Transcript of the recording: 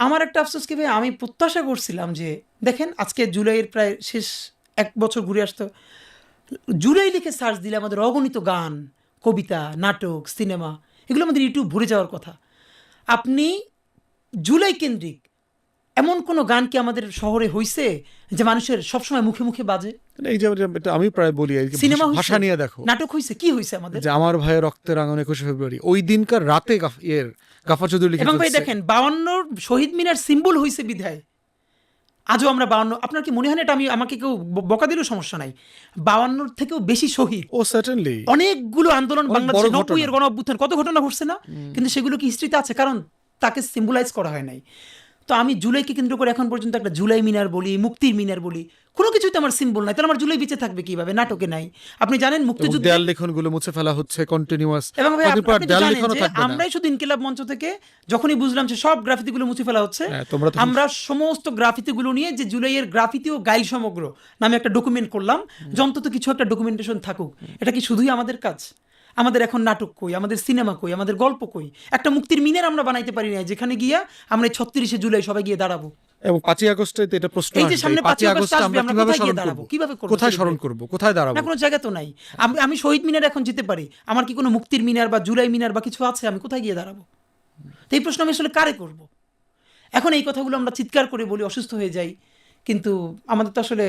আমার একটা আফসোস কি ভাই, আমি প্রত্যাশা করছিলাম যে দেখেন আজকে জুলাইয়ের প্রায় শেষ, 1 বছর ঘুরে আসতো। জুলাই লিখে সার্চ দিলে আমাদের অগণিত গান, কবিতা, নাটক, সিনেমা, এগুলো আমাদের ইউটিউব ভরে যাওয়ার কথা। আপনি জুলাই কেন্দ্রিক এমন কোনো গান কি আমাদের শহরে হইছে যে মানুষের সবসময় মুখে মুখে বাজে? এই যে এটা আমি প্রায় বলি আর কি, সিনেমা ভাষা হইছে, নিয়ে দেখো, নাটক হইছে, কি হইছে আমাদের? যে আমার ভাইয়ের রক্তের আঙুন 21শে ফেব্রুয়ারি, ওই দিনকার রাতে গাফা চৌধুরী লিখে এবং ভাই ফেলছে। দেখেন 52 শহীদ মিনার সিম্বল হইছে বিধায় আজও আমরা 52, আপনার কি মনে হয় না এটা, আমাকে কেউ বকা দিলেও সমস্যা নাই, 52 থেকেও বেশি শহীদ, ও সার্টেনলি অনেকগুলো আন্দোলন, অনেক বাংলাদেশে বড় 90 এর ঘটনা। গণ অভ্যুত্থান, কত ঘটনা ঘটছে না? কিন্তু সেগুলো কি হিস্ট্রিতে আছে? কারণ তাকে সিম্বলাইজ করা হয় নাই। তো আমি জুলাইকে কেন্দ্র করে এখন পর্যন্ত একটা জুলাই মিনার বলি, মুক্তির মিনার বলি, কোনো কিছুতে আমার সিম্বল নাই, তাহলে আমার জুলাই বেঁচে থাকবে কিভাবে? নাটকে নাই। আপনি জানেন এবং মুক্তিযুদ্ধে, দেয়াল লেখনগুলো মুছে ফেলা হচ্ছে কন্টিনিউয়াস, এবং ভাই কদিন পর আপনি তো দেয়াল জানেন লেখনও যে থাকবে না। আমরাই শুধু ইনকিলাব মঞ্চ থেকে যখনই বুঝলাম যে সব গ্রাফিতিগুলো মুছে ফেলা হচ্ছে, হ্যাঁ, তোমরা তখন আমরা সমস্ত গ্রাফিতিগুলো নিয়ে যে জুলাইয়ের গ্রাফিতি ও গাইল সমগ্র নামে একটা ডকুমেন্ট করলাম, যে অন্তত কিছু একটা ডকুমেন্টেশন থাকুক। এটা কি শুধুই আমাদের কাজ? আমাদের এখন নাটক কই, আমাদের সিনেমা কই, আমাদের গল্প কই? একটা মুক্তির মিনার আমরা বানাইতে পারি না, যেখানে গিয়া আমরা 36শে জুলাই সবাই গিয়ে দাঁড়াবো। এবং 5ই আগস্টে তো এটা প্রশ্ন এই যে আসবে, সামনে 5ই 5ই আগস্ট আগস্টে আসবে, আমরা আমরা কিভাবে কোথায় গিয়ে স্মরণ দাঁড়াবো? করব, কিভাবে করব? কোথায় স্মরণ করব, কোথায় দাঁড়াবো? না, কোনো জায়গা তো নাই। আমি শহীদ মিনার এখন যেতে পারি, আমার কি কোনো মুক্তির মিনার বা জুলাই মিনার বা কিছু আছে? আমি কোথায় গিয়ে দাঁড়াবো? তো এই প্রশ্ন আমি আসলে কারে করব? এখন এই কথাগুলো আমরা চিৎকার করে বলি, অসুস্থ হয়ে যাই, কিন্তু আমাদের তো আসলে